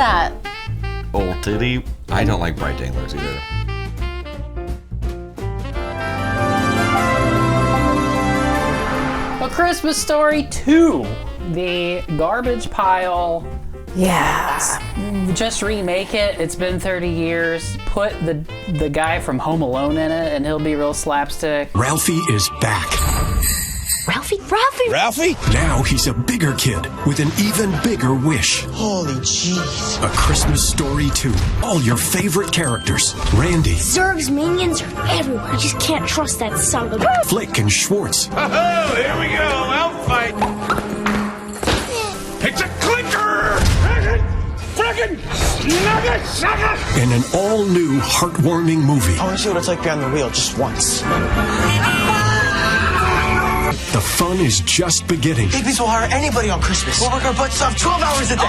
that? Old titty. I don't like bright danglers either. A Christmas Story 2. The garbage pile. Yeah. Just remake it. It's been 30 years. Put the guy from Home Alone in it, and he'll be real slapstick. Ralphie is back. Ralphie? Now he's a bigger kid with an even bigger wish. Holy jeez. A Christmas Story 2. All your favorite characters. Randy, Zurg's minions are everywhere. You just can't trust that son of a... Flick, and Scwhartz. Oh, here we go. Outfight. It's a clinker. Frickin' nugget sucker. In an all-new, heartwarming movie. I want to see what it's like behind the wheel just once. The fun is just beginning. Hippies will hire anybody on Christmas. We'll work our butts off 12 hours a day.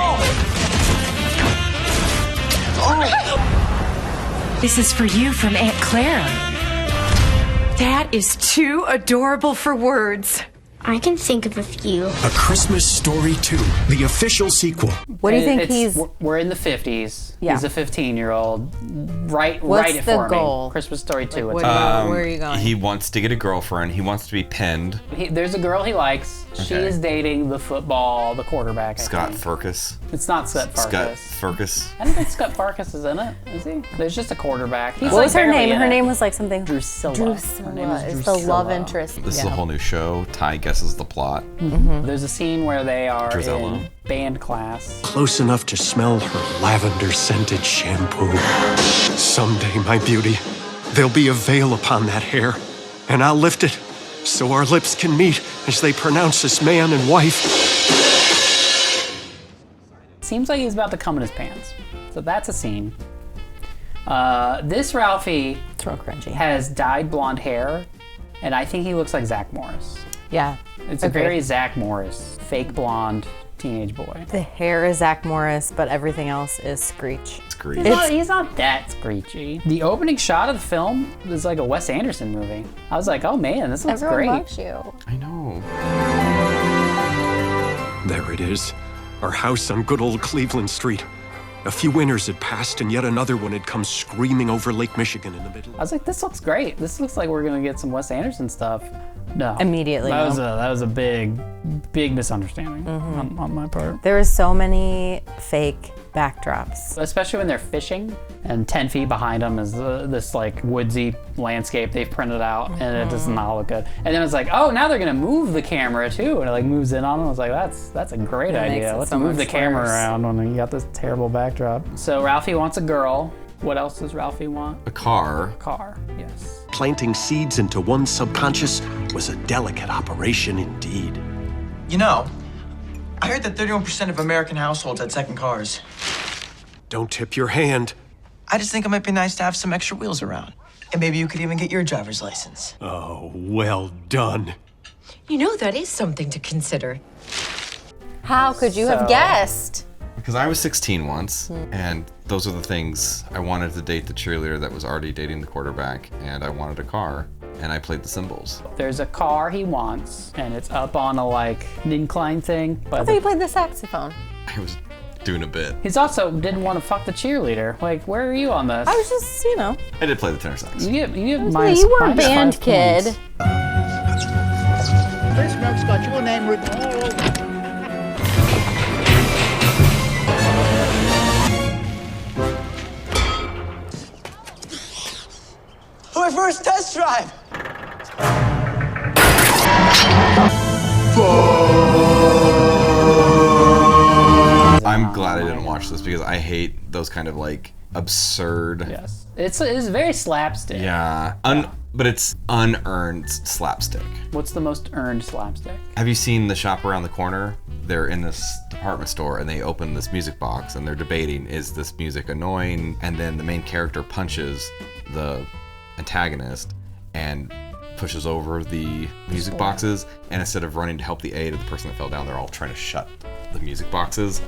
Oh. This is for you from Aunt Clara. That is too adorable for words. I can think of a few. A Christmas Story 2, the official sequel. What do you think We're in the 50s. Yeah. He's a 15-year-old. Write it the for goal? me. Christmas Story 2. Where are you going? He wants to get a girlfriend. He wants to be pinned. There's a girl he likes. She Okay. is dating the quarterback. I Scott think. Farkas. It's not Scott Farkas. Farkas. I don't think Scott Farkas is in it, is he? There's just a quarterback. He's What was her barely name? in Her it. name was like something. Drusilla. Her name Drusilla. is It's the love Drusilla. interest. This is a whole new show. Ty guesses the plot. There's a scene where they are Drusilla. in band class. Close enough to smell her lavender-scented shampoo. Someday, my beauty, there'll be a veil upon that hair, and I'll lift it so our lips can meet as they pronounce us man and wife. Seems like he's about to come in his pants. So that's a scene. This Ralphie It's real cringy. has dyed blonde hair, and I think he looks like Zach Morris. Yeah. It's Agreed. a very Zach Morris, fake blonde teenage boy. The hair is Zach Morris, but everything else is Screech. Screech. He's not that screechy. The opening shot of the film is like a Wes Anderson movie. I was like, oh man, this looks Everyone great. loves you. I know. There it is, our house on good old Cleveland Street. A few winters had passed, and yet another one had come screaming over Lake Michigan in the middle. I was like, this looks great. This looks like we're gonna get some Wes Anderson stuff. No. Immediately, That no. was a big misunderstanding on my part. There was so many fake backdrops. Especially when they're fishing, and 10 feet behind them is this like woodsy landscape they've printed out, and it does not look good. And then it's like, oh, now they're gonna move the camera too, and it like moves in on them. I was like, that's a great That makes idea. it Let's so move the much camera worse. around when you got this terrible backdrop. So Ralphie wants a girl. What else does Ralphie want? A car. Car, yes. Planting seeds into one's subconscious was a delicate operation indeed. You know, I heard that 31% of American households had second cars. Don't tip your hand. I just think it might be nice to have some extra wheels around. And maybe you could even get your driver's license. Oh, well done. You know, that is something to consider. How could you have guessed? Because I was 16 once, and those are the things. I wanted to date the cheerleader that was already dating the quarterback, and I wanted a car, and I played the cymbals. There's a car he wants, and it's up on a like incline thing. I But thought you played the saxophone. I was doing a bit. he's also didn't want to fuck the cheerleader. Like, where are you on this? I was just, I did play the tenor sax. You get Hey, minus, you were a minus band 5 kid. points. This note's got your name written all over it. My first test drive! I'm glad I didn't watch this because I hate those kind of like absurd. Yes, it's very slapstick. Yeah. But it's unearned slapstick. What's the most earned slapstick? Have you seen The Shop Around the Corner? They're in this department store and they open this music box and they're debating, is this music annoying? And then the main character punches the antagonist and pushes over the music boxes, and instead of running to help the aid of the person that fell down, they're all trying to shut the music boxes.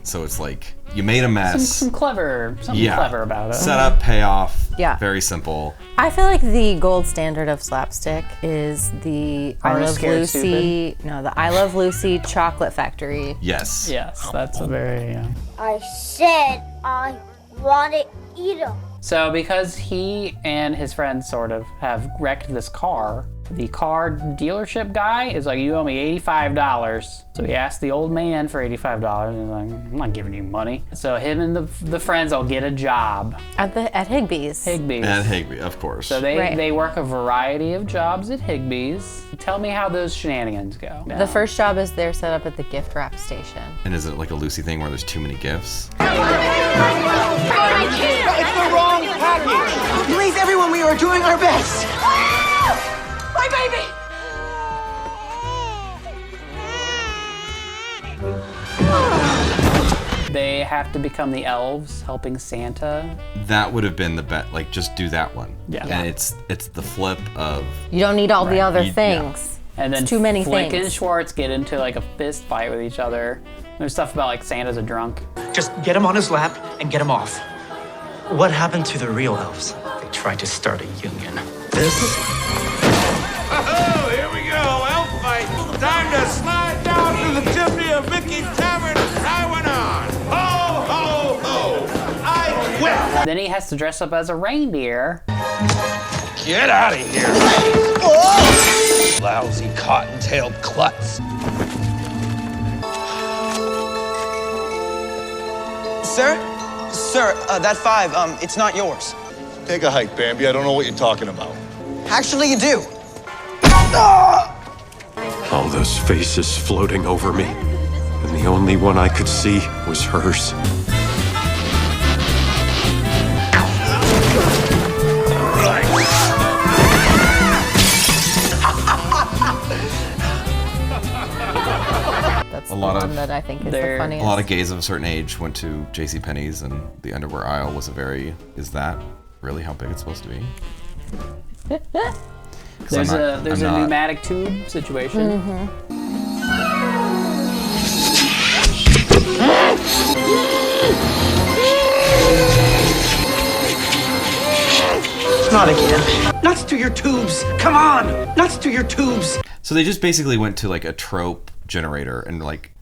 So it's like you made a mess. Something clever about it. Set up, payoff. Yeah. Very simple. I feel like the gold standard of slapstick is the I Aren't Love Scared Lucy. No, the I Love Lucy Chocolate Factory. Yes. Yes, that's a very. I said I want to eat them. So because he and his friends sort of have wrecked this car, the car dealership guy is like, you owe me $85. So he asked the old man for $85. And he's like, I'm not giving you money. So him and the friends will get a job. At Higbee's. At Higbee, of course. So they work a variety of jobs at Higbee's. Tell me how those shenanigans go. The first job is they're set up at the gift wrap station. And is it like a Lucy thing where there's too many gifts? It's the wrong package! Please, everyone, we are doing our best. My baby! They have to become the elves helping Santa. That would have been the bet. Like, just do that one. Yeah. And it's the flip of. You don't need all the other Yeah. things. And then It's too many Flick things. and Scwhartz get into like a fist fight with each other. There's stuff about like Santa's a drunk. Just get him on his lap and get him off. What happened to the real elves? They tried to start a union. This? Oh, here we go, elf fight. Time to slide down to the chimney of Mickey's Tavern and try one on. Ho, ho, ho. I quit. Then he has to dress up as a reindeer. Get out of here. Lousy cotton-tailed klutz. Sir? Sir, that 5, it's not yours. Take a hike, Bambi. I don't know what you're talking about. Actually, you do. All those faces floating over me, and the only one I could see was hers. That's A the lot one of- that I think is the They're- A funniest. lot of gays of a certain age went to JCPenney's, and the underwear aisle was a very. Is that really how big it's supposed to be? There's a not- pneumatic tube situation. Not again. Nuts to your tubes. Come on. Nuts to your tubes. So they just basically went to like a trope generator and like,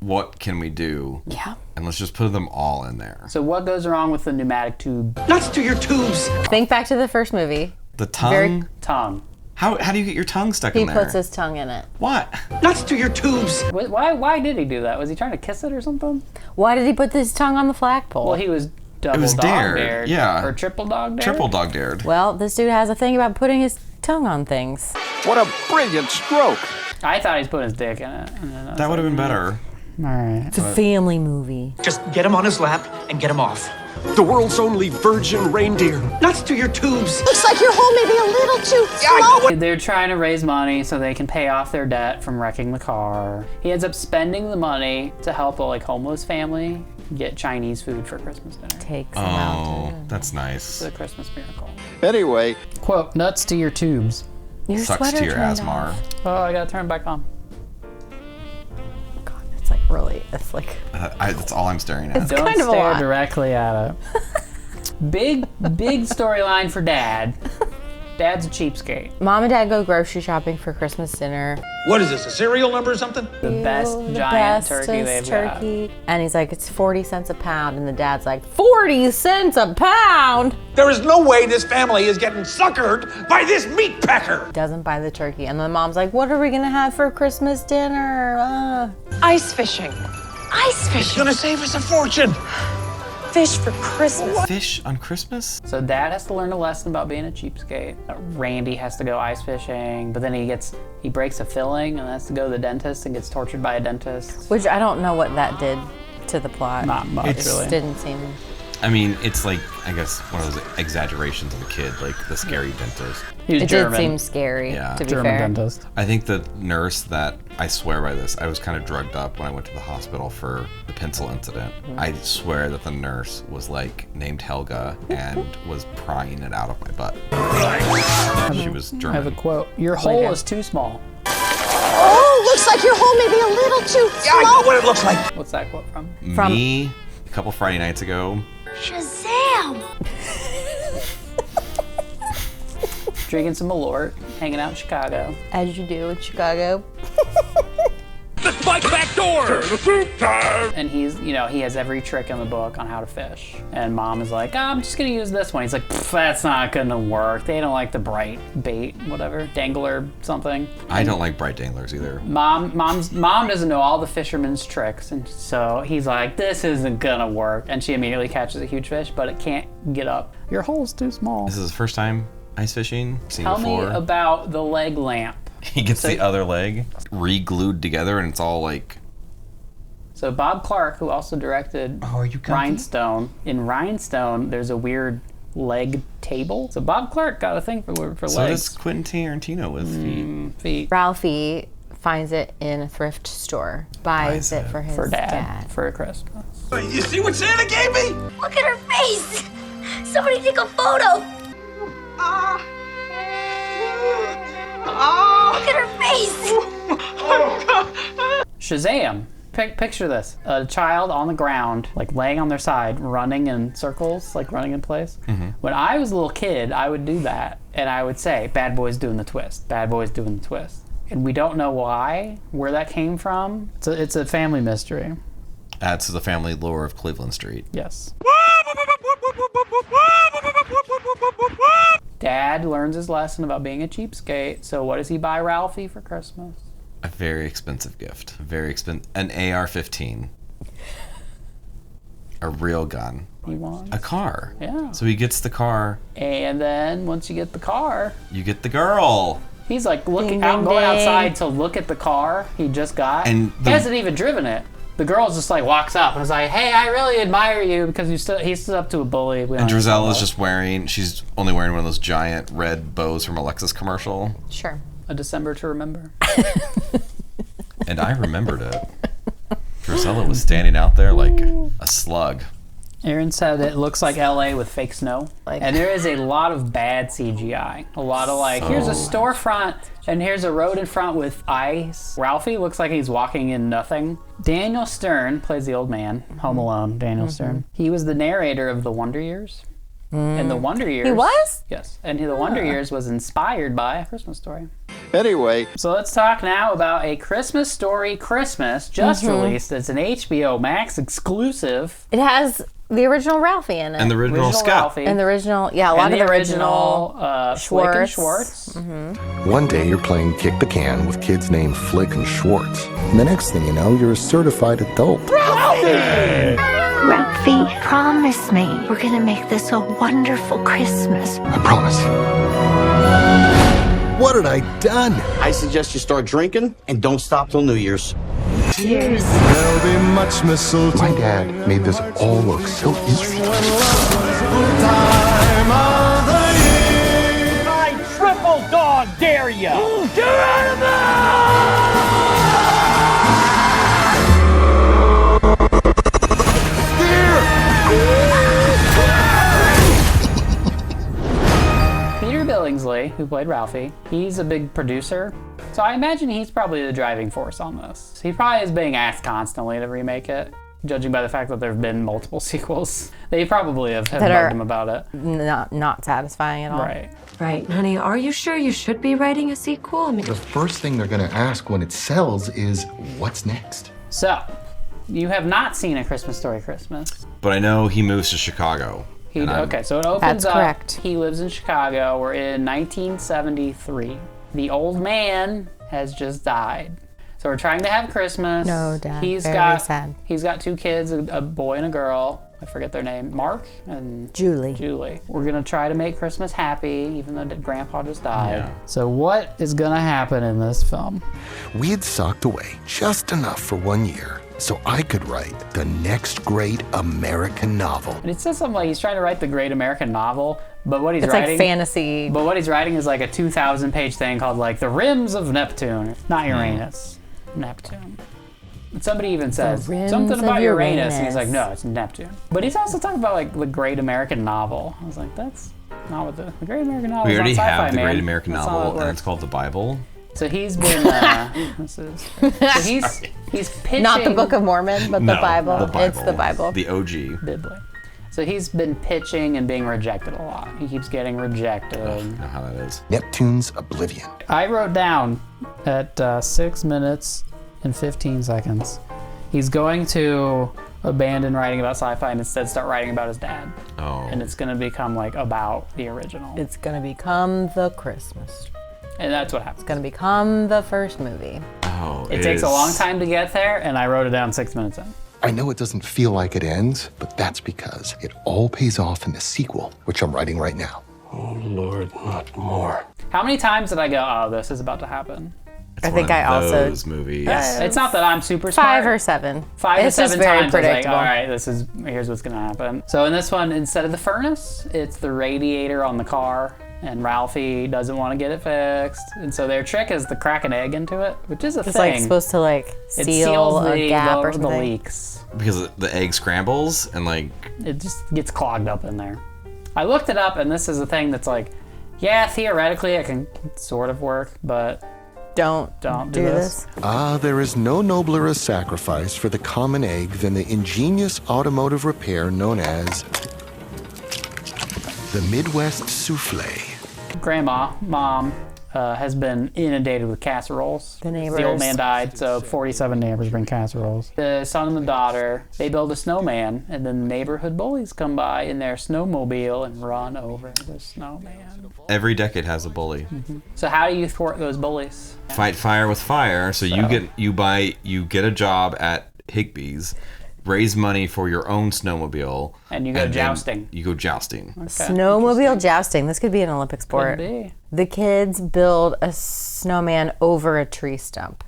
what can we do? Yeah. And let's just put them all in there. So what goes wrong with the pneumatic tube? Nuts to your tubes. Think back to the first movie. The tongue. Very- Tongue. How do you get your tongue stuck He in there? puts his tongue in it. What? Nuts to your tubes. Why did he do that? Was he trying to kiss it or something? Why did he put his tongue on the flagpole? Well, he was double was dog dared, dared. yeah. Or triple dog dared. Triple dog dared. Well, this dude has a thing about putting his tongue on things. What a brilliant stroke. I thought he's put his dick in it. And then I was That would have like, been better. All right. It's a family movie. Just get him on his lap and get him off. The world's only virgin reindeer. Nuts to your tubes. Looks like you're home maybe a little too slow. They're trying to raise money so they can pay off their debt from wrecking the car. He ends up spending the money to help a like homeless family get Chinese food for Christmas dinner. Takes him out. Oh, that's nice. It's a Christmas miracle. Anyway, Quote, nuts to your tubes. Your Sucks sweater to your turned Asmar. off. Oh, I gotta turn it back on. God, it's like really, it's like, That's all I'm staring at. It's Don't kind of a stare lot. directly at it. Big storyline for Dad. Dad's a cheapskate. Mom and Dad go grocery shopping for Christmas dinner. What is this, a serial number or something? The best The giant turkey bestest they've turkey. And he's like, it's 40 cents a pound. And the dad's like, 40 cents a pound? There is no way this family is getting suckered by this meat packer. Doesn't buy the turkey. And the mom's like, what are we gonna have for Christmas dinner? Ice fishing. Ice It's fishing. gonna save us a fortune. Fish for Christmas. Fish on Christmas? So Dad has to learn a lesson about being a cheapskate. Randy has to go ice fishing, but then he breaks a filling and has to go to the dentist and gets tortured by a dentist. Which I don't know what that did to the plot. Not much, It just really. didn't seem. I mean, it's like, I guess, one of those exaggerations of a kid, like the scary dentist. He was It German. did seem scary, Yeah. to be German fair. dentist. I think the nurse that, I swear by this, I was kind of drugged up when I went to the hospital for the pencil incident. I swear that the nurse was like named Helga and was prying it out of my butt. She was I have a German. quote. Your hole is too small. Oh, looks like your hole may be a little too small. Yeah, I know what it looks like. What's that quote from? Me, a couple Friday nights ago. Shazam! Drinking some Malort, hanging out in Chicago. As you do in Chicago. The spike back door! And he's, you know, he has every trick in the book on how to fish. And Mom is like, I'm just gonna use this one. He's like, that's not gonna work. They don't like the bright bait, whatever, dangler something. I don't like bright danglers either. Mom doesn't know all the fisherman's tricks, and so he's like, this isn't gonna work. And she immediately catches a huge fish, but it can't get up. Your hole's too small. This is his first time ice fishing. Seen Tell before. me about the leg lamp. He gets the other leg re-glued together, and it's all like. So Bob Clark, who also directed Rhinestone, in Rhinestone, there's a weird leg table. So Bob Clark got a thing for legs. So does Quentin Tarantino with feet. Ralphie finds it in a thrift store, buys it for his dad for Christmas. You see what Santa gave me? Look at her face! Somebody take a photo! Look at her face! Shazam! Picture this. A child on the ground, like laying on their side, running in circles, like running in place. Mm-hmm. When I was a little kid, I would do that, and I would say, bad boy's doing the twist, bad boy's doing the twist. And we don't know where that came from. It's a family mystery. Adds to the family lore of Cleveland Street. Yes. Dad learns his lesson about being a cheapskate, so what does he buy Ralphie for Christmas? A very expensive gift. Very expensive. An AR-15. A real gun. He wants a car. Yeah. So he gets the car. And then once you get the car, you get the girl. He's like going outside to look at the car he just got. And he hasn't even driven it. The girl just like walks up and is like, "Hey, I really admire you," because he stood up to a bully. And Drizella is just she's only wearing one of those giant red bows from a Lexus commercial. Sure. A December to remember. And I remembered it. Drizella was standing out there like a slug. Aaron said it looks like LA with fake snow. And there is a lot of bad CGI. A lot of here's a storefront and here's a road in front with ice. Ralphie looks like he's walking in nothing. Daniel Stern plays the old man, Home Alone, Daniel Stern. He was the narrator of The Wonder Years. And The Wonder Years... He was? Yes. And The Wonder Years was inspired by A Christmas Story. Anyway. So let's talk now about A Christmas Story Christmas, just released. It's an HBO Max exclusive. It has the original Ralphie in it. And the original Scuts. And the original, a lot of the original Scwhartz. One day you're playing kick the can with kids named Flick and Scwhartz. And the next thing you know, you're a certified adult. Ralphie, promise me we're gonna make this a wonderful Christmas. I promise. What had I done? I suggest you start drinking and don't stop till New Year's. Cheers. There'll be much mistletoe. My dad made this all look so easy. I triple dog dare you! Peter Billingsley, who played Ralphie, he's a big producer. So I imagine he's probably the driving force on this. He probably is being asked constantly to remake it, judging by the fact that there have been multiple sequels. They probably have bugged him about it. Not satisfying at all. Right. Right, honey, are you sure you should be writing a sequel? I mean, The first thing they're going to ask when it sells is, what's next? So, you have not seen A Christmas Story Christmas. But I know he moves to Chicago. Okay, so it opens That's up. correct. He lives in Chicago. We're in 1973. The old man has just died. So we're trying to have Christmas. No, Dad. Very sad. He's got two kids, a boy and a girl. I forget their name. Mark and Julie. We're gonna try to make Christmas happy, even though Grandpa just died. Yeah. So what is gonna happen in this film? We had socked away just enough for 1 year so I could write the next great American novel. And it says something like he's trying to write the great American novel, but what he's It's writing... like fantasy. But what he's writing is like a 2,000-page thing called like The Rims of Neptune. Not Uranus. Neptune. And somebody even says something about Uranus, and he's like, no, it's Neptune. But he's also talking about like the great American novel. I was like, that's not what the great American novel We is already not sci-fi, have the man. Great American That's not how Novel, it and it's works. called the Bible. So he's been. He's pitching. Not the Book of Mormon, but the Bible. The Bible. It's the Bible. The OG. Biblically. So he's been pitching and being rejected a lot. He keeps getting rejected. I know how that is. Neptune's Oblivion. I wrote down at 6 minutes and 15 seconds, he's going to abandon writing about sci-fi and instead start writing about his dad. Oh. And it's going to become like about the original. It's gonna become the Christmas. And that's what happens. It's gonna become the first movie. Oh, It takes a long time to get there, and I wrote it down 6 minutes in. I know it doesn't feel like it ends, but that's because it all pays off in the sequel, which I'm writing right now. Oh, Lord, not more. How many times did I go, oh, this is about to happen? I think I also. Those movies. It's not that I'm super smart. 5 or 7. 5 It's to just 7 very times I was like, predictable. all right, here's what's gonna happen. So in this one, instead of the furnace, it's the radiator on the car, and Ralphie doesn't want to get it fixed. And so their trick is to crack an egg into it, which is a It's thing. like supposed to like It seal seals a gap or the something. leaks. Because the egg scrambles and like. It just gets clogged up in there. I looked it up, and this is a thing that's like, yeah, theoretically it can sort of work, but Don't do this. There is no nobler a sacrifice for the common egg than the ingenious automotive repair known as the Midwest Souffle. Grandma, mom, has been inundated with casseroles. The The old neighbors. man died, so 47 neighbors bring casseroles. The son and the daughter, they build a snowman, and then the neighborhood bullies come by in their snowmobile and run over the snowman. Every decade has a bully. So how do you thwart those bullies? Fight fire with fire. So you get a job at Higbee's, raise money for your own snowmobile, And you go then jousting. You go jousting. Snowmobile jousting. This could be an Olympic sport. Could be. The kids build a snowman over a tree stump.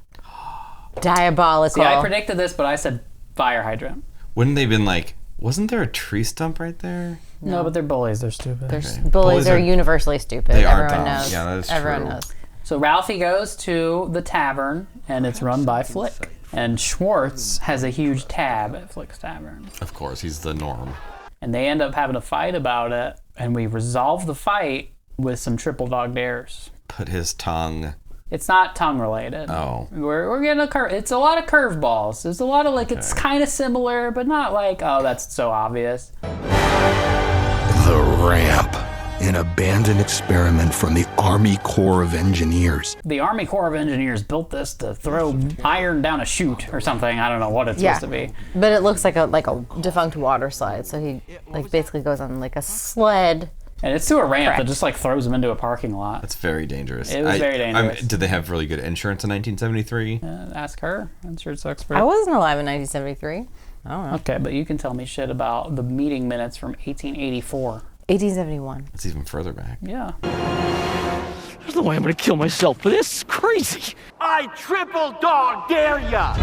Diabolical. See, I predicted this, but I said fire hydrant. Wouldn't they been like? Wasn't there a tree stump right there? No, but they're bullies. They're stupid. Bullies Bullies are are- universally stupid. They are Everyone dumb. knows. Yeah, that is Everyone true. knows. So Ralphie goes to the tavern, and it's run by Flick. And Scwhartz has a huge tab at Flick's tavern. Of course, he's the norm. And they end up having a fight about it, and we resolve the fight with some triple dog dares. Put his tongue. It's not tongue related. Oh. We're getting a curve. It's a lot of curveballs. There's a lot of like, it's kind of similar, but not like, oh, that's so obvious. The Ramp, an abandoned experiment from the Army Corps of Engineers. The Army Corps of Engineers built this to throw iron down a chute or something. I don't know what it's supposed to be. But it looks like a defunct water slide. So he like basically goes on like a sled. And it's to a ramp Correct. that just like throws him into a parking lot. That's very dangerous. It was very dangerous. Did they have really good insurance in 1973? Ask her, insurance expert. I wasn't alive in 1973. I don't know. Okay, but you can tell me shit about the meeting minutes from 1884. 1871. It's even further back. Yeah. There's no way I'm gonna kill myself for this. It's crazy. I triple dog dare ya!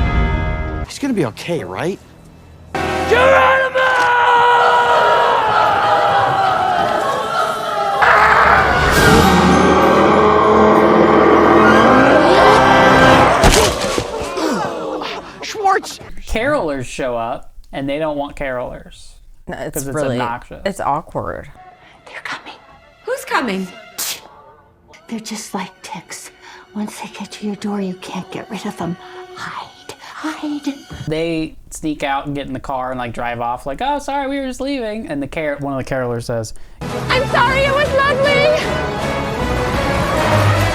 He's gonna be okay, right? Schwartz! Carolers show up, and they don't want carolers. No, it's 'Cause it's really obnoxious. It's awkward. They're coming. Who's coming? They're just like ticks. Once they get to your door, you can't get rid of them. Hide. They sneak out and get in the car and like drive off, like, oh, sorry, we were just leaving. And one of the carolers says, I'm sorry, it was lovely.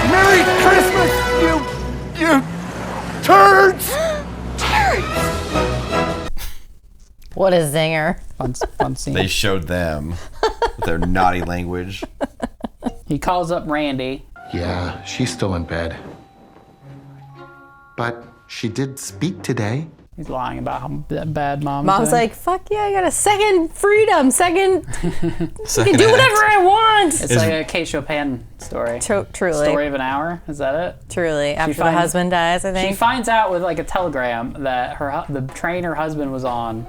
Merry Christmas, you turds! What a zinger. fun scene. They showed them with their naughty language. He calls up Randy. Yeah, she's still in bed. But she did speak today. He's lying about how bad mom's Mom's doing. like, fuck yeah, I got a second freedom, second. I can Second do act. whatever I want. It's like a Kate Chopin story. Truly. Story of an hour. Is that it? Truly. After the finds- husband dies, I She think. finds out with like a telegram that the train her husband was on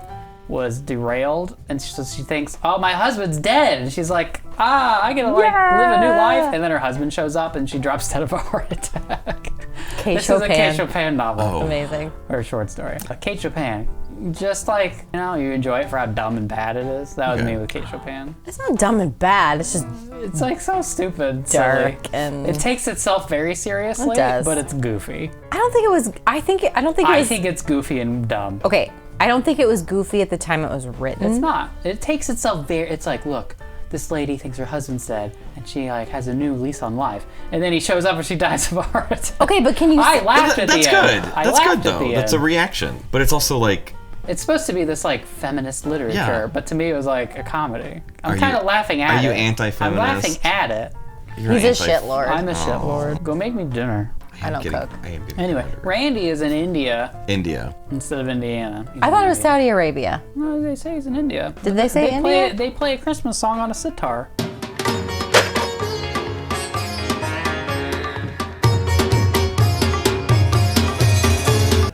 was derailed, and so she thinks, oh, my husband's dead, and she's like, I gotta like live a new life, and then her husband shows up and she drops dead of a heart attack. Kate This is a Kate Chopin. Chopin novel. Oh. Amazing. Or a short story. Kate Chopin. Just like, you enjoy it for how dumb and bad it is. That was me with Kate Chopin. It's not dumb and bad. It's just It's like so stupid, dark, silly. and It takes itself very seriously, It does. but it's goofy. I don't think it was. I think it's goofy and dumb. Okay, I don't think it was goofy at the time it was written. It's not. It takes itself very. It's like, look, this lady thinks her husband's dead, and she like has a new lease on life. And then he shows up and she dies of a heart attack. Okay, but can you? I laughed at the end. That's good. I That's laughed good at the though. That's a end. reaction, but it's also like. It's supposed to be this like feminist literature, Yeah. but to me it was like a comedy. I'm Are kind you- of laughing at it. are you anti-feminist? I'm laughing at it. You're He's a anti- shitlord. I'm a shitlord. Go make me dinner. I don't cook. I am getting Anyway, better. Randy is in India India. instead of Indiana. He's I thought in it was India. Saudi Arabia. No, they say he's in India. Did they say India? They play a Christmas song on a sitar.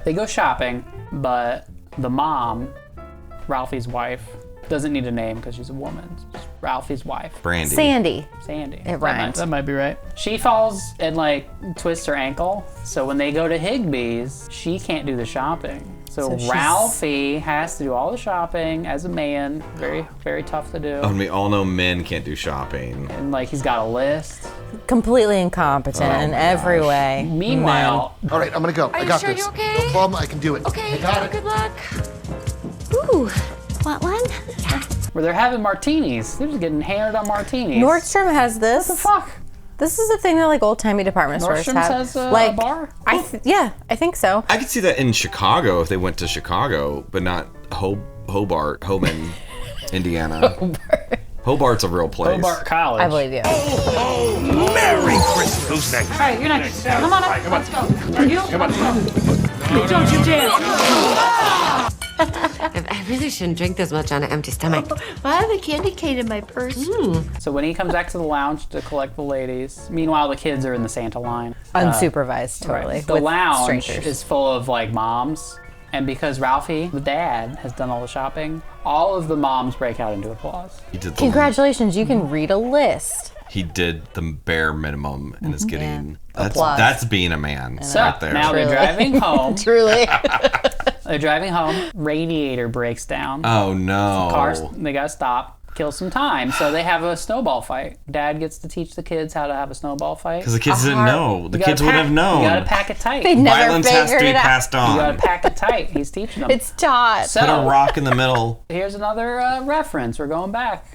They go shopping, but the mom, Ralphie's wife, doesn't need a name because she's a woman. It's just Ralphie's wife. Brandy. Sandy. Sandy. It rhymed. That might be right. She falls and like twists her ankle. So when they go to Higbee's, she can't do the shopping. So she's- Ralphie has to do all the shopping as a man. Very, very tough to do. Oh, and we all know men can't do shopping. And like he's got a list. Completely incompetent in every way. Meanwhile, All right, I'm gonna go. I got sure this. you're okay? No problem. I can do it. Okay, I got it. good luck. Ooh, want one? where they're having martinis. They're just getting hammered on martinis. Nordstrom has this. What the fuck? This is a thing that like old timey department stores Nordstrom's have. has a like bar? Yeah, I think so. I could see that in Chicago if they went to Chicago, but not Hobart, Indiana. Hobart's a real place. Hobart College. I believe you. Merry Christmas. Who's next? All right, you're next. Come on up. Let's go. Are you? Come on. Don't you dare. I really shouldn't drink this much on an empty stomach. I have a candy cane in my purse. So when he comes back to the lounge to collect the ladies, meanwhile the kids are in the Santa line. Unsupervised, totally. Right. The with lounge strangers. is full of like moms. And because Ralphie, the dad, has done all the shopping, all of the moms break out into applause. He did the, Congratulations, you can read a list. He did the bare minimum and is getting Applause. that's being a man So right there. now they're driving home. Truly. They're driving home. Radiator breaks down. Oh no. Cars, they gotta stop, kill some time. So they have a snowball fight. Dad gets to teach the kids how to have a snowball fight. Because the kids didn't know. The kids wouldn't have known. You gotta pack it tight. They never Violence has to figured be it out. passed You on. gotta pack it tight. He's teaching them. It's taught. So, Put a rock in the middle. here's another reference. We're going back.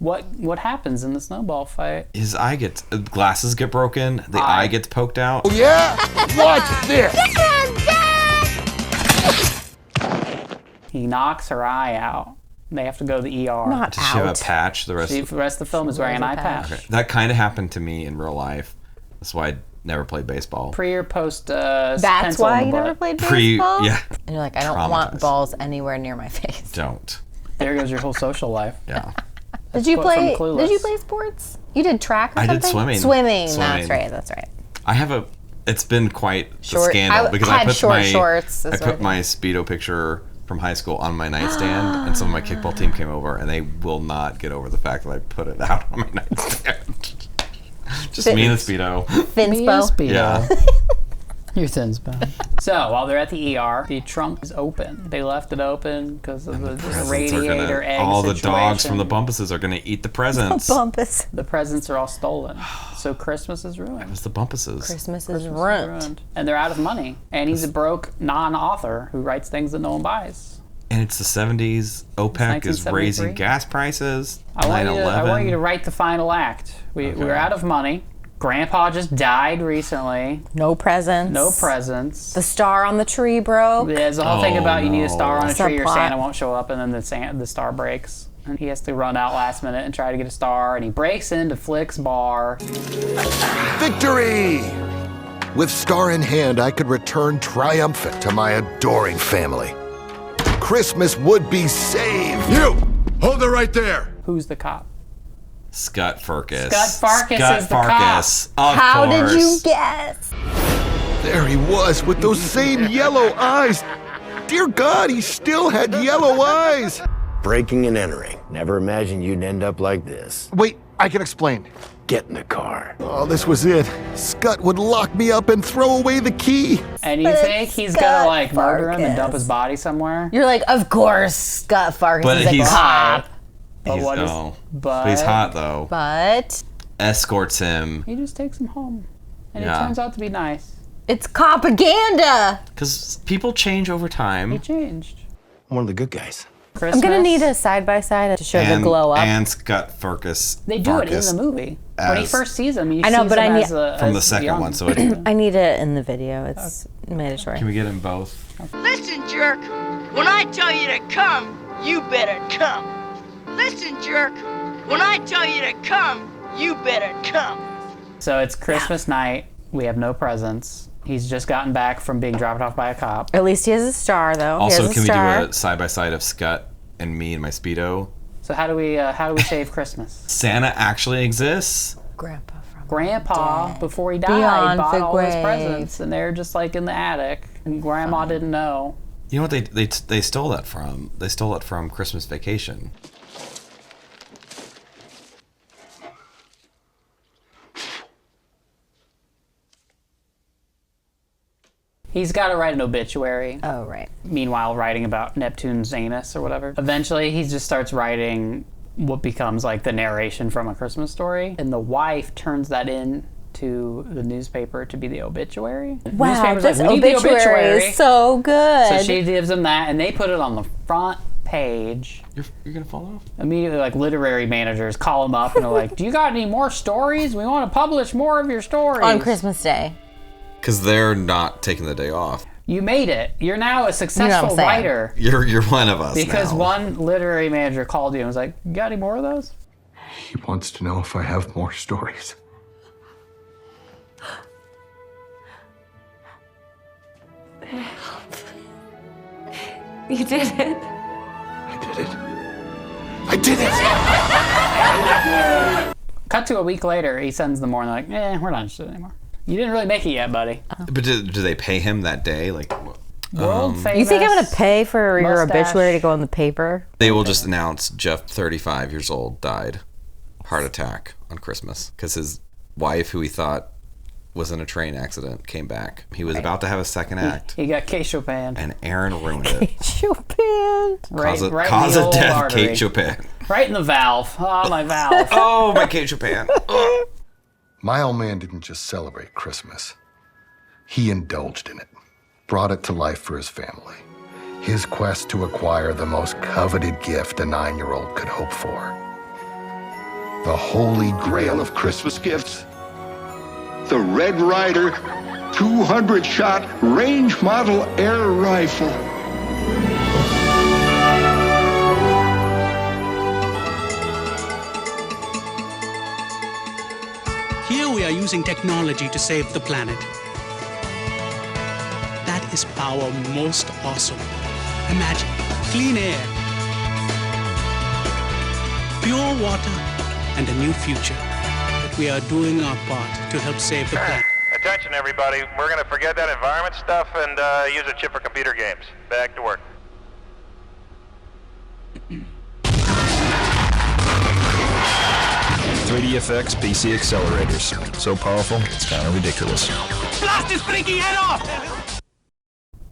What happens in the snowball fight? His eye gets glasses get broken. The eye gets poked out. Oh, yeah? Watch this. He knocks her eye out. They have to go to the ER. Not Does she have a out. patch the rest See, of the rest of the film is wearing an eye patch. Okay. That kind of happened to me in real life. That's why I never played baseball. Pre or post That's pencil why in you the never butt. played Pre, baseball? yeah. And you're like, I don't want Traumatized. balls anywhere near my face. Don't. There goes your whole social life. Yeah. Did you quote from play? Clueless. Did you play sports? You did track or I something? did swimming. Swimming. Swimming. That's right. That's right. I have a. It's been quite Short- a scandal I because had I put short my shorts, I is what I put my Speedo picture from high school on my nightstand, and some of my kickball team came over, and they will not get over the fact that I put it out on my nightstand. Just me and the Speedo. Finspo. Yeah. Your Thinspo. So while they're at the ER, the trunk is open. They left it open because of the Presents are radiator gonna- egg all the situation. dogs from the Bumpuses are going to eat the presents. Bumpus. The presents are all stolen. So Christmas is ruined. It's the Bumpuses. Christmas is Christmas is ruined. And they're out of money. And he's a broke non-author who writes things that no one buys. And it's the 70s. OPEC is 1973. raising gas prices. I want 9/11. you to write the final act. We're out of money. Grandpa just died recently. No presents. No presents. The star on the tree broke. There's the whole thing about you need a star on a tree or Subplot. Santa won't show up, and then the star breaks. And he has to run out last minute and try to get a star, and he breaks into Flick's bar. Victory! With star in hand, I could return triumphant to my adoring family. Christmas would be saved. You! Hold it right there. Who's the cop? Scwhartz. Scwhartz is the cop. Of How course. did you guess? There he was with those same yellow eyes. Dear God, he still had yellow eyes. Breaking and entering. Never imagined you'd end up like this. Wait, I can explain. Get in the car. Oh, this was it. Scut would lock me up and throw away the key. And you think he's gonna like murder him and dump his body somewhere? You're like, of course, Scott Farkas But is a cop. But what is? But he's hot though. But Escorts him. He just takes him home, and Yeah. it turns out to be nice. it's propaganda. Because people change over He time. changed. One of the good guys. Christmas. I'm gonna need a side-by-side to show the glow up. And Scott Farkas. They do it in the movie. When he first sees him, I know, but I need from the second one. So I need it in the video. It's mandatory. Can we get them both? Listen, jerk. When I tell you to come, you better come. Listen, jerk. When I tell you to come, you better come. So it's Christmas night. We have no presents. He's just gotten back from being dropped off by a cop. At least he has a star, though. Also, can we do a side by side of Scott and me in my Speedo? So how do we save Christmas? Santa actually exists. Grandpa, before he died, Beyond bought the all his grave. presents, and they're just like in the attic, and Grandma didn't know. You know what they stole that from? They stole it from Christmas Vacation. He's got to write an obituary. Oh, right. Meanwhile, writing about Neptune's anus or whatever. Eventually, he just starts writing what becomes like the narration from A Christmas Story, and the wife turns that in to the newspaper to be the obituary. The Wow, newspaper's this like, "We need the obituary is so good. So she gives them that, and they put it on the front page. You're gonna fall off? Immediately, like, literary managers call them up and they're like, "Do you got any more stories? We want to publish more of your stories." On Christmas Day. Because they're not taking the day off. You made it. You're now a successful saying. writer. You're one of us Because now. one literary manager called you and was like, "You got any more of those?" He wants to know if I have more stories. You did it. I did it. I did it! Cut to a week later, he sends them more and they're like, we're not interested anymore. You didn't really make it yet, buddy. But do they pay him that day? Like, World famous. You think I'm gonna pay for your mustache. obituary to go in the paper? they will just announce Jeff, 35 years old, died, heart attack on Christmas, because his wife, who he thought was in a train accident, came back. He was about to have a second act, He got Kate Chopin. and Aaron ruined it. Chopin. Right, Cause in the of old death, artery. Kate Chopin. Right in the valve. Oh, my valve. Oh, my Kate Chopin. My old man didn't just celebrate Christmas. He indulged in it, brought it to life for his family. His quest to acquire the most coveted gift a 9-year-old could hope for. The holy grail of Christmas gifts. The Red Ryder 200-shot range model air rifle. Here we are using technology to save the planet. That is power most awesome. Imagine clean air, pure water, and a new future. But we are doing our part to help save the planet. Attention, everybody. We're going to forget that environment stuff and use a chip for computer games. Back to work. 3DFX PC accelerators. So powerful, it's kind of ridiculous. Blast his freaking head off!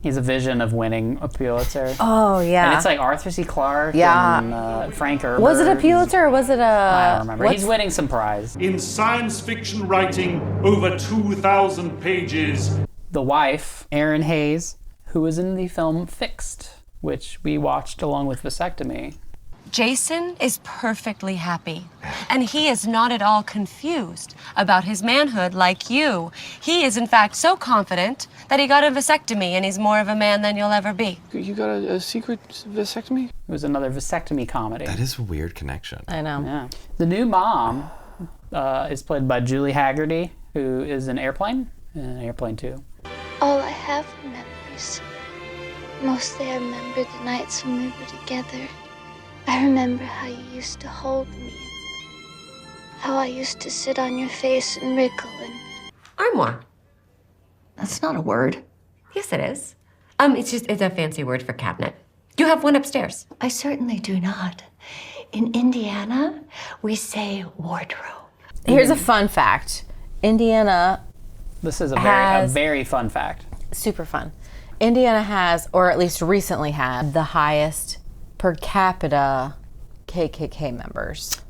He's a vision of winning a Pulitzer. Oh, yeah. And it's like Arthur C. Clarke Yeah. and Frank Herbert. Was it a Pulitzer or was it a... I don't remember. He's winning some prize. In science fiction writing, over 2,000 pages. The wife, Erin Hayes, who was in the film Fixed, which we watched along with Vasectomy. Jason is perfectly happy, and he is not at all confused about his manhood like you. He is, in fact, so confident that he got a vasectomy, and he's more of a man than you'll ever be. You got a secret vasectomy? It was another vasectomy comedy. That is a weird connection. I know. Yeah. The new mom is played by Julie Haggerty, who is in Airplane, and Airplane 2. All I have are memories. Mostly I remember the nights when we were together. I remember how you used to hold me, and how I used to sit on your face and wriggle and... Armoire. That's not a word. Yes, it is. It's a fancy word for cabinet. You have one upstairs. I certainly do not. In Indiana, we say wardrobe. Here's a fun fact. Indiana This is a has- very fun fact. super fun. Indiana has, or at least recently had, the highest per capita KKK members.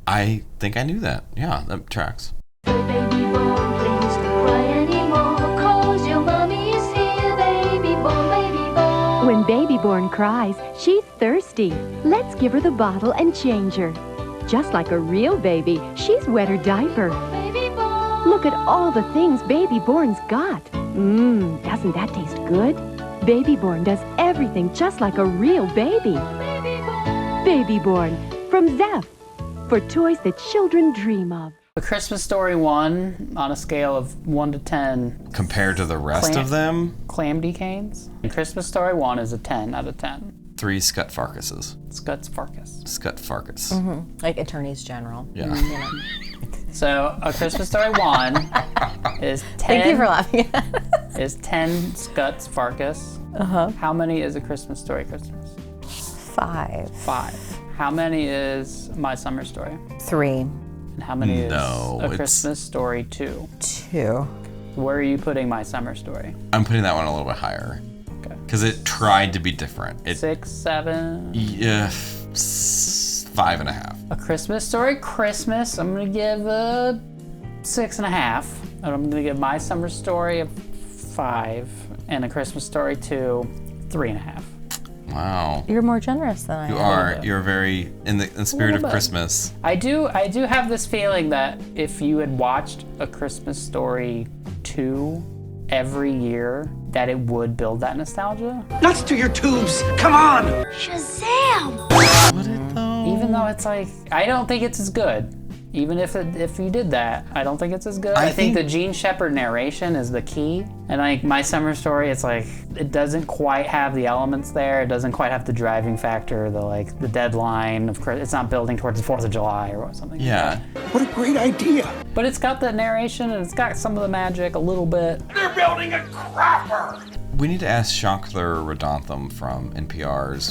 I think I knew that. Yeah, that tracks. Baby born, please don't cry anymore, 'cause your mommy is here, baby born. When Babyborn cries, she's thirsty. Let's give her the bottle and change her. Just like a real baby, she's wet her diaper. Look at all the things Babyborn's got. Doesn't that taste good? Babyborn does everything just like a real baby. Babyborn from Zeph, for toys that children dream of. A Christmas Story 1 on a scale of 1 to 10. Compared to the rest of them, Clamdy canes. Christmas Story 1 is a 10 out of 10. 3 Scwhartzes. Scwhartz. Scwhartz. Like attorneys general. Yeah. You know. So A Christmas Story 1 is 10. Thank you for laughing at us. Is 10 Scwhartz. How many is A Christmas Story Christmas? 5. 5. How many is My Summer Story? 3. And how many is No, A it's- Christmas Story 2? 2. Where are you putting My Summer Story? I'm putting that one a little bit higher. Okay. Because it tried to be different. It, 6, 7. Yeah, 5.5. A Christmas Story Christmas, I'm gonna give a 6.5. And I'm gonna give My Summer Story a 5. And A Christmas Story 2, 3.5. Wow. You're more generous than I am. You are. You're very in the spirit of bit. Christmas. I do have this feeling that if you had watched A Christmas Story 2 every year, that it would build that nostalgia. Nuts to your tubes! Come on! Shazam! Would it though? Even though it's like, I don't think it's as good. Even if you did that, I don't think it's as good. I think the Gene Shepard narration is the key. And like My Summer Story, it's like, it doesn't quite have the elements there. It doesn't quite have the driving factor, the deadline of it's not building towards the 4th of July or something. Yeah. What a great idea. But it's got the narration and it's got some of the magic a little bit. They're building a crapper! We need to ask Shankar Radantham from NPR's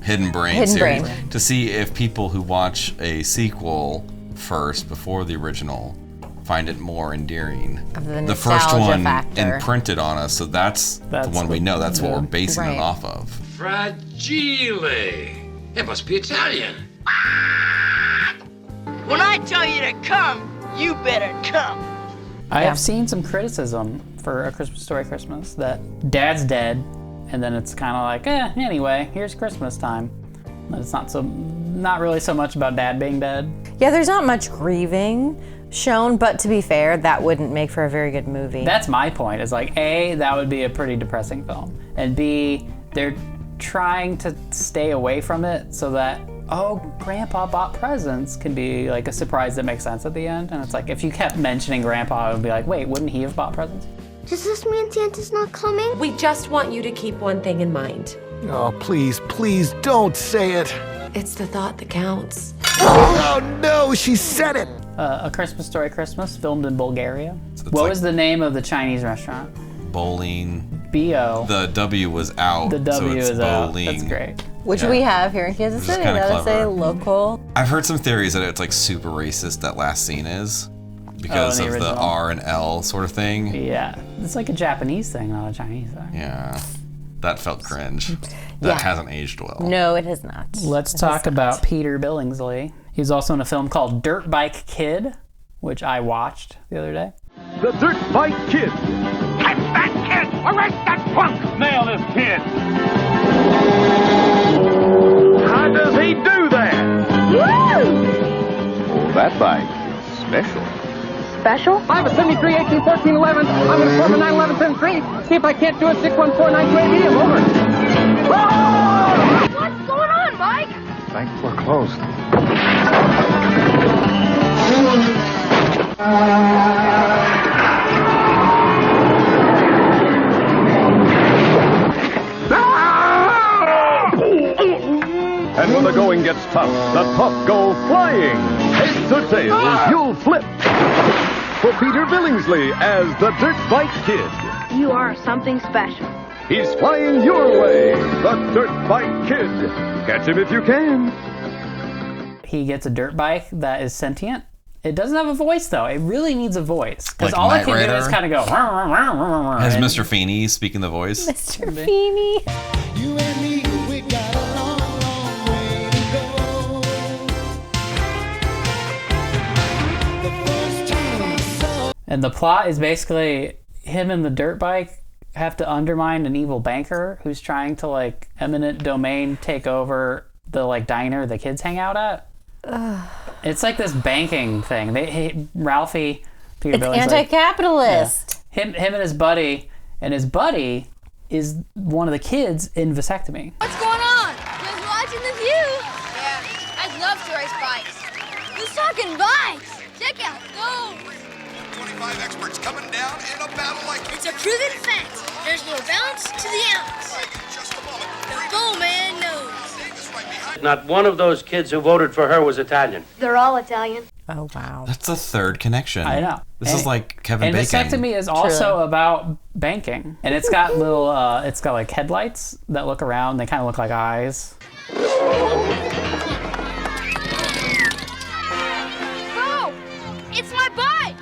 Hidden Brain Hidden series Brain. to see if people who watch a sequel first before the original find it more endearing. Of The first nostalgia one factor. imprinted on us, so that's the one we know. That's what we're basing Right. it off of. Fragile. It must be Italian. When I tell you to come, you better come. I have seen some criticism for A Christmas Story Christmas that Dad's dead, and then it's kind of like, anyway, here's Christmas time. But it's not really so much about Dad being dead. Yeah, there's not much grieving shown, but to be fair, that wouldn't make for a very good movie. That's my point. Is like, A, that would be a pretty depressing film, and B, they're trying to stay away from it so that, Grandpa bought presents can be like a surprise that makes sense at the end. And it's like, if you kept mentioning Grandpa, it would be like, wait, wouldn't he have bought presents? Does this mean Santa's not coming? We just want you to keep one thing in mind. Oh, please, please don't say it. It's the thought that counts. Oh no, she said it. A Christmas Story Christmas, filmed in Bulgaria. What was the name of the Chinese restaurant? Bowling. B.O. The W was out. The W so it's is out. bowling. That's great. Which we have here in Kansas Which is City. kinda Gotta say, clever. local. I've heard some theories that it's like super racist, that last scene is. Because in of the the original. R and L sort of thing. Yeah, it's like a Japanese thing, not a Chinese thing. Yeah. That felt cringe. That Yeah. hasn't aged well. No, it has not. Let's talk about Peter Billingsley. He's also in a film called Dirt Bike Kid, which I watched the other day. The Dirt Bike Kid. Catch that kid! Arrest that punk! Nail this kid. How does he do that? Oh, that bike is special. Special? I have a 73, 18, 14, 11. I'm going to form a 9, 11, 7, 3. See if I can't do it. 614, 92, 80. Over. What's going on, Mike? Bank foreclosed. And when the going gets tough, the tough go flying. Heads or tails, you'll flip. For Peter Billingsley as the Dirt Bike Kid. You are something special. He's flying your way, the Dirt Bike Kid. Catch him if you can. He gets a dirt bike that is sentient, It doesn't have a voice, though. It really needs a voice. Because Like all it Knight can do Rider? is kind of go... Has Mr. Feeney speaking the voice? Mr. Feeney. You and me, we got a long, long way to go. The first time I saw And the plot is basically him and the dirt bike have to undermine an evil banker who's trying to, like, eminent domain take over the, like, diner the kids hang out at. Ugh. It's like this banking thing. Ralphie, Peter It's Billingsley, anti-capitalist. yeah. Him and his buddy is one of the kids in Vasectomy. What's going on? Just watching the view. Yeah, I'd love to race bikes. Who's talking bikes? Check out those. 25 experts coming down in a battle like It's a proven fact. There's more balance to the ounce. The bull man knows. Not one of those kids who voted for her was Italian. They're all Italian. Oh, wow. That's the third connection. I know. This is like Kevin and Bacon. Vasectomy is also about banking. And it's got little, it's got like headlights that look around. They kind of look like eyes. Bro, it's my bike.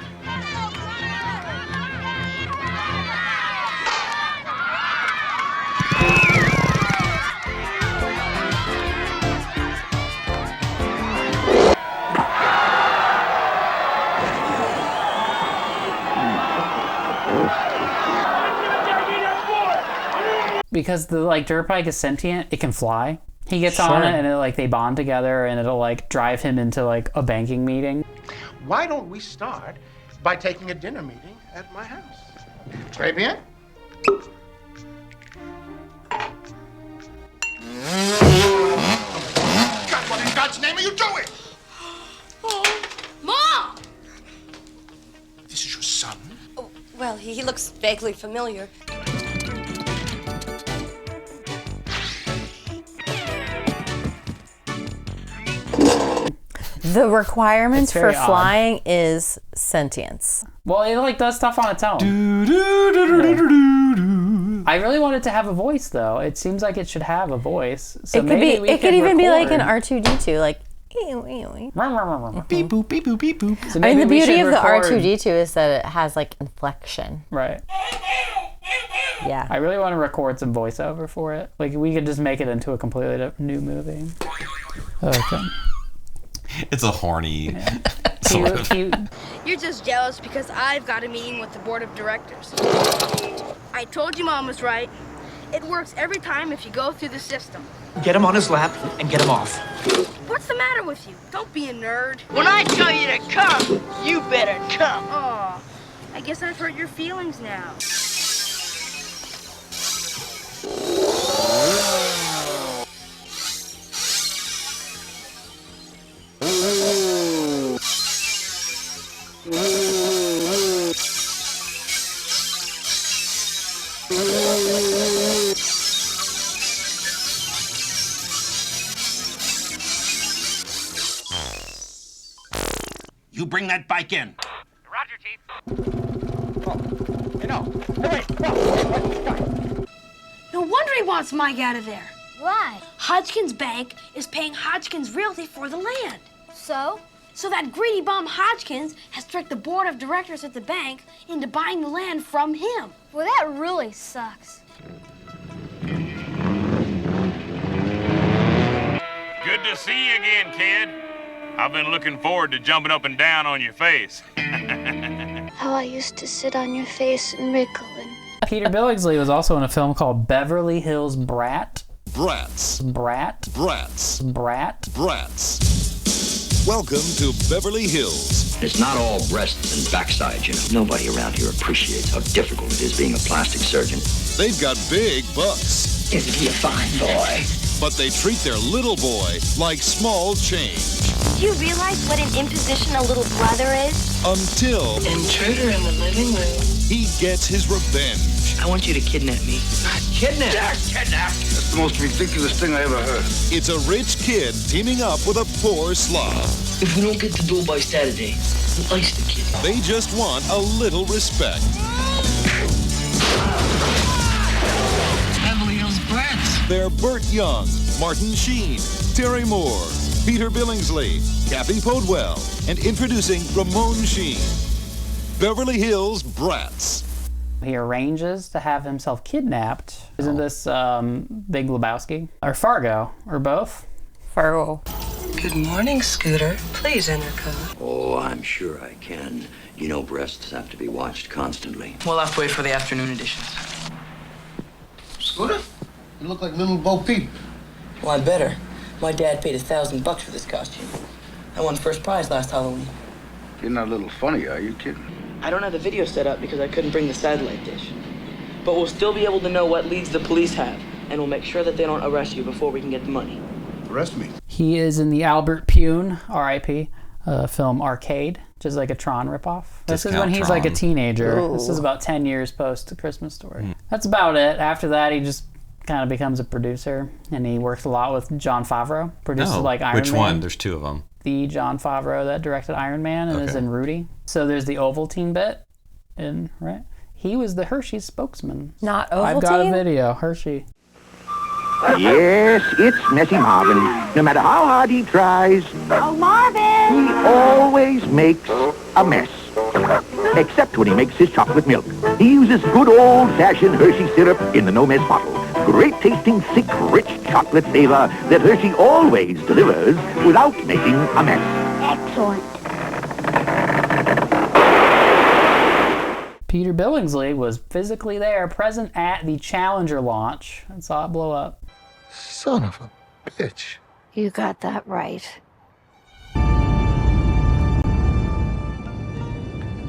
Because the like dirt bike is sentient, it can fly. He gets on it and it, like they bond together and it'll like drive him into like a banking meeting. Why don't we start by taking a dinner meeting at my house? Très bien. God, what in God's name are you doing? Mom! This is your son? Oh, well, he looks vaguely familiar. The requirements It's for very odd. flying is sentience. Well, it like does stuff on its own. I really want it to have a voice though. It seems like it should have a voice. So It could be. maybe It could even be like an record- R2D2, like. Beep boop, beep boop, beep boop. So I mean, maybe the we beauty should of the record- R2D2 is that it has like inflection. Right. Yeah. I really want to record some voiceover for it. Like we could just make it into a completely new movie. Okay. It's a horny sort of. You're just jealous because I've got a meeting with the board of directors. I told you Mom was right. It works every time if you go through the system. Get him on his lap and get him off. What's the matter with you? Don't be a nerd. When I tell you to come, you better come. Aw, I guess I've hurt your feelings now. You bring that bike in. Roger, Chief. No wonder he wants Mike out of there. Why? Hodgkin's Bank is paying Hodgkin's Realty for the land. So? So that greedy bum Hodgkins has tricked the board of directors at the bank into buying the land from him. Well, that really sucks. Good to see you again, kid. I've been looking forward to jumping up and down on your face. How I used to sit on your face and wrinkle and... Peter Billingsley was also in a film called Beverly Hills Brats. Brats. Brats. Welcome to Beverly Hills. It's not all breasts and backside, you know. Nobody around here appreciates how difficult it is being a plastic surgeon. They've got big bucks. Isn't he a fine boy? But they treat their little boy like small change. Do you realize what an imposition a little brother is? Until... Intruder in the living room. He gets his revenge. I want you to kidnap me. Kidnap? Yeah, kidnap. That's the most ridiculous thing I ever heard. It's a rich kid teaming up with a poor slob. If we don't get the bill by Saturday, we'll ice the kid. They just want a little respect. Beverly Hills Brats. They're Burt Young, Martin Sheen, Terry Moore, Peter Billingsley, Kathy Podwell, And introducing Ramon Sheen, Beverly Hills Brats. He arranges to have himself kidnapped. Isn't this Big Lebowski? Or Fargo? Or both? Fargo. Good morning, Scooter. Please enter code. Oh, I'm sure I can. You know breasts have to be watched constantly. We'll have to wait for the afternoon editions. Scooter? You look like little Bo Peep. Well, I better. My dad paid $1,000 for this costume. I won first prize last Halloween. You're not a little funny, are you kidding? I don't have the video set up because I couldn't bring the satellite dish. But we'll still be able to know what leads the police have, and we'll make sure that they don't arrest you before we can get the money. Arrest me. He is in the Albert Pune, R.I.P., film Arcade, which is like a Tron ripoff. This is when he's like a teenager. Ooh. This is about 10 years post A Christmas Story. That's about it. After that, he just kind of becomes a producer, and he works a lot with Jon Favreau. Produces like Iron Man. Which one? There's two of them. The Jon Favreau that directed Iron Man and is in Rudy. So there's the Ovaltine bit, right? He was the Hershey spokesman. Not Ovaltine? I've got a video, Hershey. Yes, it's Messy Marvin. No matter how hard he tries, Oh, Marvin! he always makes a mess. Except when he makes his chocolate milk. He uses good old-fashioned Hershey syrup in the no-mess bottle. Great tasting, thick, rich chocolate flavor that Hershey always delivers without making a mess. Excellent. Peter Billingsley was physically there, present at the Challenger launch, and saw it blow up. Son of a bitch. You got that right.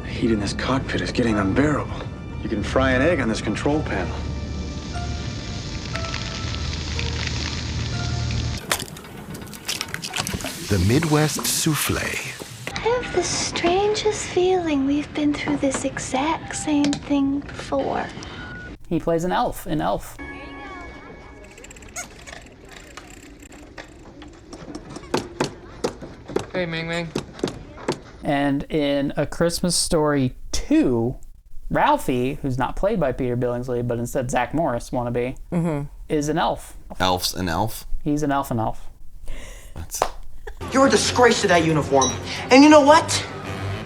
The heat in this cockpit is getting unbearable. You can fry an egg on this control panel. The Midwest Souffle. I have the strangest feeling we've been through this exact same thing before. He plays an elf in Elf. Hey, Ming Ming. And in A Christmas Story 2, Ralphie, who's not played by Peter Billingsley, but instead Zach Morris wannabe, is an elf. Elf's an elf? He's an elf and elf. You're a disgrace to that uniform. And you know what?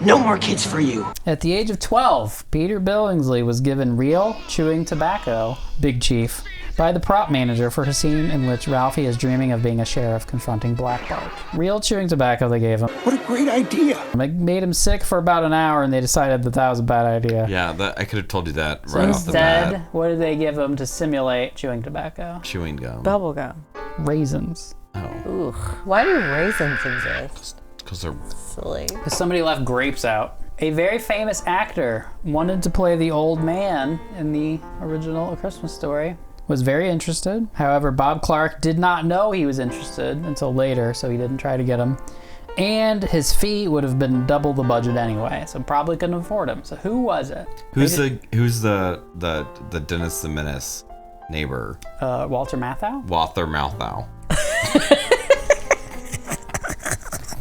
No more kids for you. At the age of 12, Peter Billingsley was given real chewing tobacco, Big Chief, by the prop manager for a scene in which Ralphie is dreaming of being a sheriff confronting Black Bart. Real chewing tobacco they gave him. What a great idea. It made him sick for about an hour, and they decided that was a bad idea. Yeah, I could have told you that So right off the bat. instead, what did they give him to simulate chewing tobacco? Chewing gum. Bubble gum. Raisins. Oh. Ooh. Why do raisins exist? Because they're silly. Because somebody left grapes out. A very famous actor wanted to play the old man in the original A Christmas Story. Was very interested. However, Bob Clark did not know he was interested until later, so he didn't try to get him. And his fee would have been double the budget anyway, so probably couldn't afford him. So who was it? Who's the Dennis the Menace neighbor? Walter Matthau? Walter Matthau.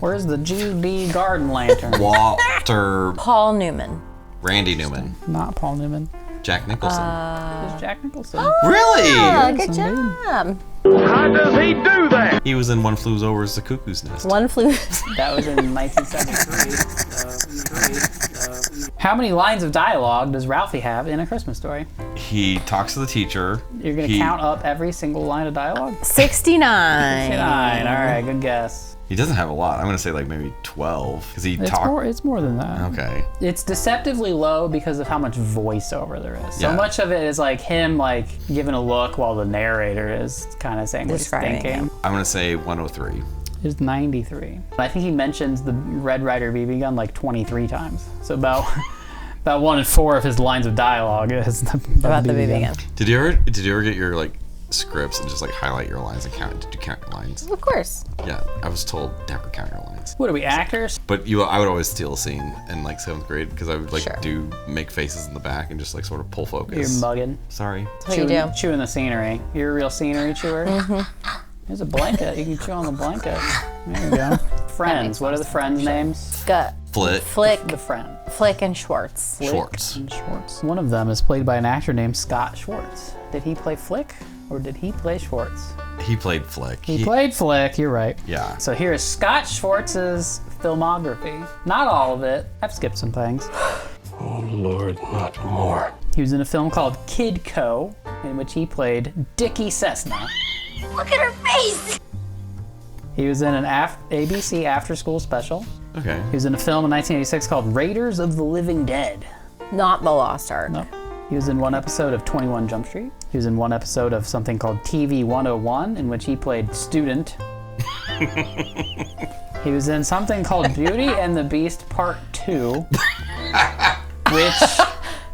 Where's the GD Garden Lantern? Walter. Paul Newman. Randy Newman. Not Paul Newman. Jack Nicholson. Who's Jack Nicholson? Really? Oh, good job. How does he do that? He was in One Flew Over the Cuckoo's Nest. One flew. That was in 1973. How many lines of dialogue does Ralphie have in A Christmas Story? He talks to the teacher. You're going to count up every single line of dialogue? 69. 69. All right, good guess. He doesn't have a lot. I'm going to say like maybe 12. Because he talks. It's more than that. Okay. It's deceptively low because of how much voiceover there is. So Yeah. much of it is like him like giving a look while the narrator is kind of saying what he's Describing thinking. I'm going to say 103. It's 93. I think he mentions the Red Ryder BB gun like 23 times. So about 1 in 4 of his lines of dialogue is about the BB gun. Did you ever get your like scripts and just like highlight your lines and count? Did you count your lines? Of course. Yeah, I was told never count your lines. What are we, actors? But I would always steal a scene in like 7th grade because I would like make faces in the back and just like sort of pull focus. You're mugging. Sorry. That's what you do. Chewing the scenery. You're a real scenery chewer. There's a blanket. You can chew on the blanket. There you go. Friends. What are the friends' names? Scott. Flick. The friend. Flick and Scwhartz. Scwhartz. And Scwhartz. One of them is played by an actor named Scott Scwhartz. Did he play Flick or did he play Scwhartz? He played Flick. He played Flick, you're right. Yeah. So here is Scott Schwartz's filmography. Not all of it. I've skipped some things. Oh, Lord, not more. He was in a film called Kid Co., in which he played Dickie Cessna. Look at her face! He was in an ABC after-school special. Okay. He was in a film in 1986 called Raiders of the Living Dead. Not The Lost Ark. No. He was in one episode of 21 Jump Street. He was in one episode of something called TV 101, in which he played Student. He was in something called Beauty and the Beast Part 2, which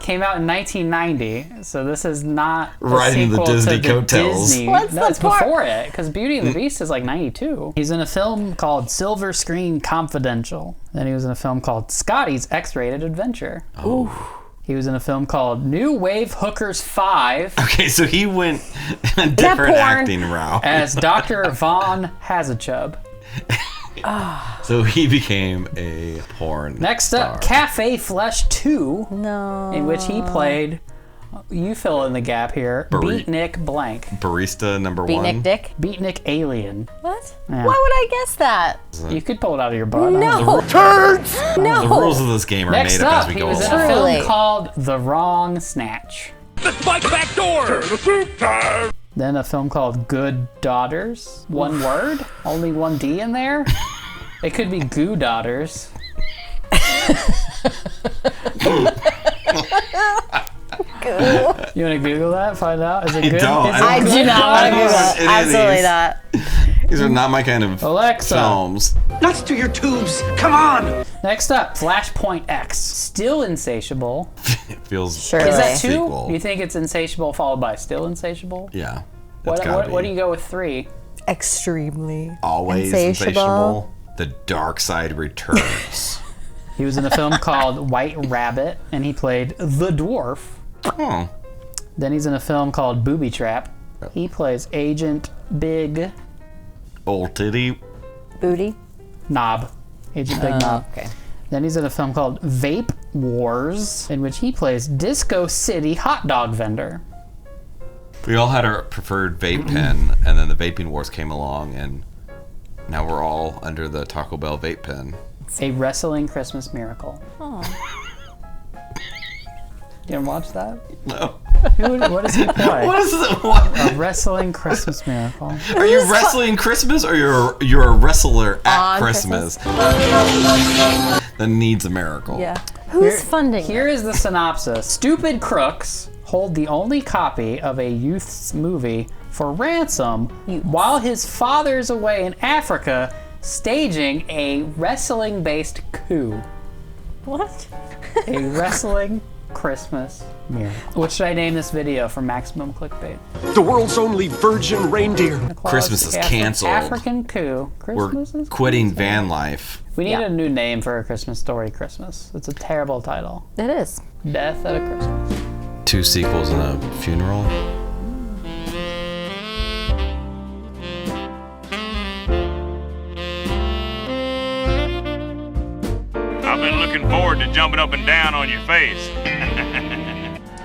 came out in 1990. So this is not a Riding the sequel Disney to coattails. Disney. What's No, the it's part? before it, because Beauty and the Beast is like 92. He's in a film called Silver Screen Confidential. Then he was in a film called Scotty's X-Rated Adventure. Oh. He was in a film called New Wave Hookers 5 Okay, so he went a different acting route. as Dr. Von Hazachub. So he became a porn Next star. up, Cafe Flesh 2, No. in which he played, you fill in the gap here, Beatnik Blank. Barista number Beatnik one. Dick? Beatnik Alien. What? Yeah. Why would I guess that? You could pull it out of your butt. No. The No. rules of this game are Next made up as up, we he go was in along. a Truly. film called The Wrong Snatch. Let's bike back door! Turn the soup time! Then a film called Good Daughters. One word? Only one D in there? It could be Goo Daughters. You want to Google that? Find out? Is it good? don't. Is it I good? do not want to don't do watch that. any of Absolutely these. not. These are not my kind of Alexa. films. Nuts to your tubes! Come on! Next up, Flashpoint X. Still Insatiable. It feels Surely. Is that like a two? sequel. You think it's Insatiable followed by Still Insatiable? Yeah. It's What, gotta what, be. what do you go with 3? Extremely. Always insatiable. The Dark Side Returns. He was in a film called White Rabbit, and he played the dwarf. Oh. Then he's in a film called Booby Trap. He plays Agent Big Old titty. Booty? Knob. Agent Big Knob. Okay. Then he's in a film called Vape Wars, in which he plays Disco City hot dog vendor. We all had our preferred vape pen, and then the vaping wars came along, and now we're all under the Taco Bell vape pen. A wrestling Christmas miracle. Oh. You ever watch that? No. What does he play? What is it? What? A wrestling Christmas miracle. Are you wrestling Christmas, or you're a wrestler at On Christmas that needs a miracle? Yeah. Who's funding Here it? is the synopsis. Stupid crooks hold the only copy of a youth's movie for ransom while his father's away in Africa staging a wrestling-based coup. What? A wrestling Christmas miracle. What should I name this video for maximum clickbait? The world's only virgin reindeer. Christmas is canceled. African coup. Christmas We're is quitting canceled. van life. We need a new name for A Christmas Story Christmas. It's a terrible title. It is. Death at a Christmas. 2 sequels and a funeral. I've been looking forward to jumping up and down on your face.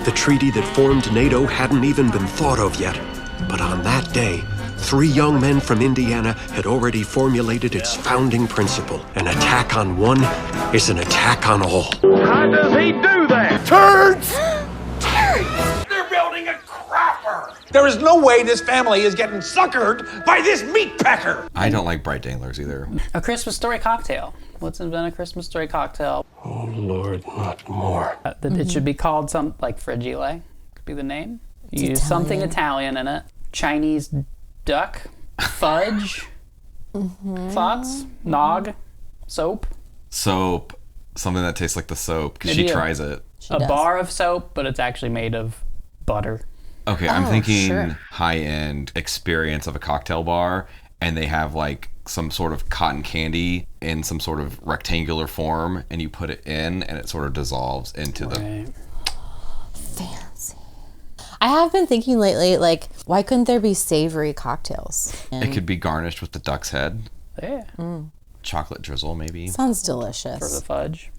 The treaty that formed NATO hadn't even been thought of yet. But on that day, 3 young men from Indiana had already formulated its founding principle. An attack on one is an attack on all. How does he do that? Turds! They're building a crapper! There is no way this family is getting suckered by this meat pecker! I don't like bright danglers either. A Christmas Story cocktail. Let's invent a Christmas Story cocktail. Oh, Lord, not more. It should be called something like Frigile. Could be the name. You use something Italian in it. Chinese duck, fudge. Thoughts? Nog, soap. Soap. Something that tastes like the soap, because she Maybe tries it. A bar of soap, but it's actually made of butter. Okay, I'm thinking sure. high-end experience of a cocktail bar, and they have like some sort of cotton candy in some sort of rectangular form, and you put it in, and it sort of dissolves into the... Fancy. I have been thinking lately, like, why couldn't there be savory cocktails? It could be garnished with the duck's head. Yeah. Chocolate drizzle, maybe. Sounds delicious. For the fudge.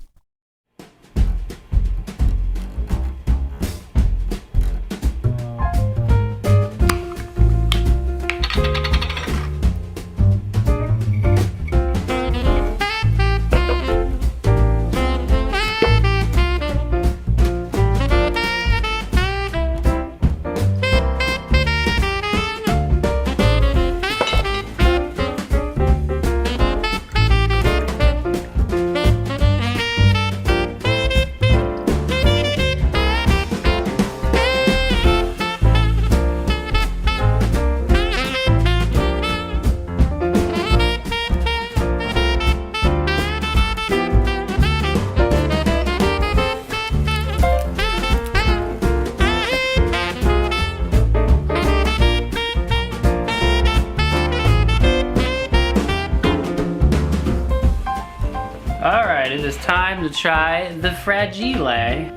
time to try the Fragile.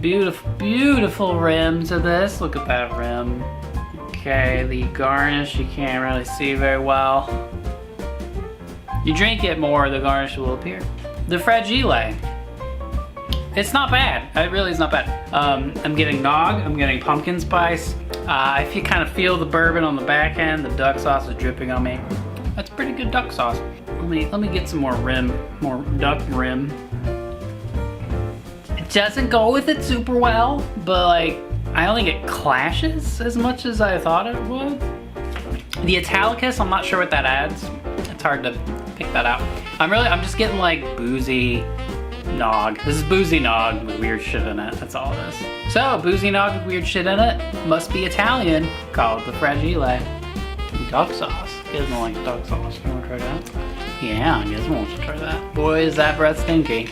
Beautiful, beautiful rim to this. Look at that rim. Okay, the garnish you can't really see very well. You drink it more, the garnish will appear. The Fragile. It's not bad. It really is not bad. I'm getting nog. I'm getting pumpkin spice. If you kind of feel the bourbon on the back end, the duck sauce is dripping on me. That's pretty good duck sauce. Let me get some more rim, more duck rim. It doesn't go with it super well, but like I don't think it clashes as much as I thought it would. The Italicus, I'm not sure what that adds. It's hard to pick that out. I'm just getting like boozy nog. This is boozy nog with weird shit in it. That's all it is. So boozy nog with weird shit in it must be Italian. Call it the Fragile. Duck sauce. Gizmo likes duck sauce. You wanna try that? Yeah, Gizmo wants to try that. Boy, is that breath stinky.